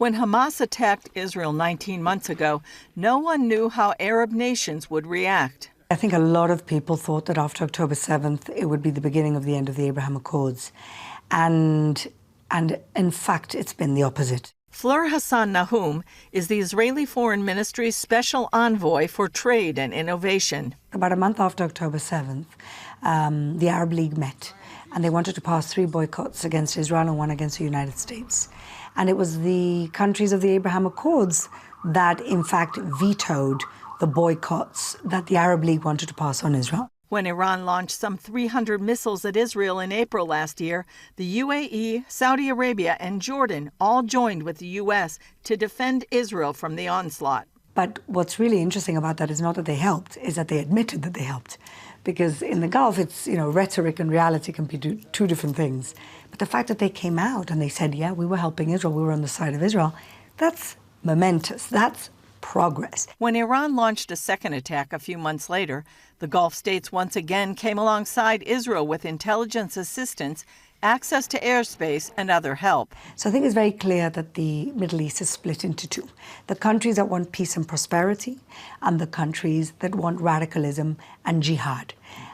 When Hamas attacked Israel 19 months ago, no one knew how Arab nations would react. I think a lot of people thought that after October 7th, it would be the beginning of the end of the Abraham Accords. And in fact, it's been the opposite. Fleur Hassan-Nahoum is the Israeli Foreign Ministry's special envoy for trade and innovation. About a month after October 7th, the Arab League met, and they wanted to pass 3 boycotts against Israel and 1 against the United States. And it was the countries of the Abraham Accords that, in fact, vetoed the boycotts that the Arab League wanted to pass on Israel. When Iran launched some 300 missiles at Israel in April last year, the UAE, Saudi Arabia, and Jordan all joined with the U.S. to defend Israel from the onslaught. But what's really interesting about that is not that they helped, is that they admitted that they helped. Because in the Gulf, it's, rhetoric and reality can be two different things. But the fact that they came out and they said, yeah, we were helping Israel, we were on the side of Israel, that's momentous. That's progress. When Iran launched a second attack a few months later, the Gulf states once again came alongside Israel with intelligence assistance, access to airspace, and other help. So I think it's very clear that the Middle East is split into 2. The countries that want peace and prosperity, and the countries that want radicalism and jihad.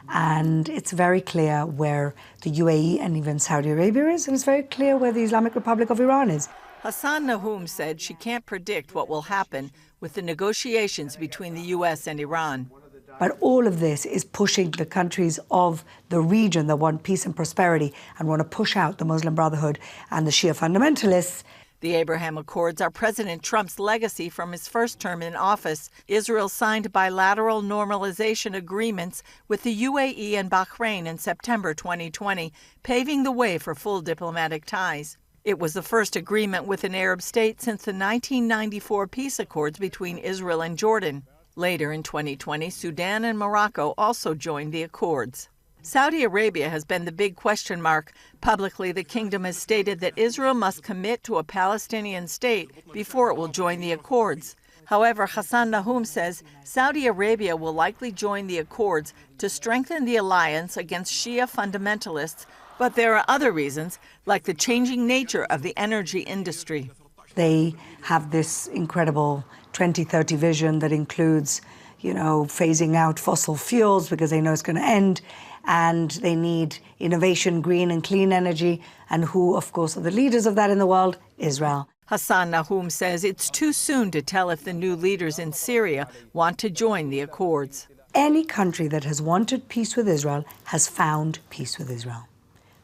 And it's very clear where the UAE and even Saudi Arabia is, and it's very clear where the Islamic Republic of Iran is. Hassan-Nahoum said she can't predict what will happen with the negotiations between the U.S. and Iran. But all of this is pushing the countries of the region that want peace and prosperity and want to push out the Muslim Brotherhood and the Shia fundamentalists. The Abraham Accords are President Trump's legacy from his first term in office. Israel signed bilateral normalization agreements with the UAE and Bahrain in September 2020, paving the way for full diplomatic ties. It was the first agreement with an Arab state since the 1994 peace accords between Israel and Jordan. Later in 2020, Sudan and Morocco also joined the accords. Saudi Arabia has been the big question mark. Publicly, the kingdom has stated that Israel must commit to a Palestinian state before it will join the accords. However, Hassan-Nahoum says Saudi Arabia will likely join the accords to strengthen the alliance against Shia fundamentalists. But there are other reasons, like the changing nature of the energy industry. They have this incredible 2030 vision that includes, phasing out fossil fuels because they know it's going to end. And they need innovation, green and clean energy. And who, of course, are the leaders of that in the world? Israel. Hassan-Nahoum says it's too soon to tell if the new leaders in Syria want to join the accords. Any country that has wanted peace with Israel has found peace with Israel.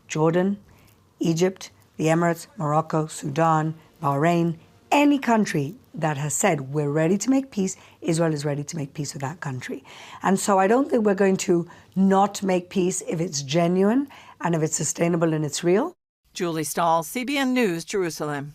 Jordan, Egypt, the Emirates, Morocco, Sudan, Bahrain, any country that has said we're ready to make peace, Israel is ready to make peace with that country. And so I don't think we're going to not make peace if it's genuine and if it's sustainable and it's real. Julie Stahl, CBN News, Jerusalem.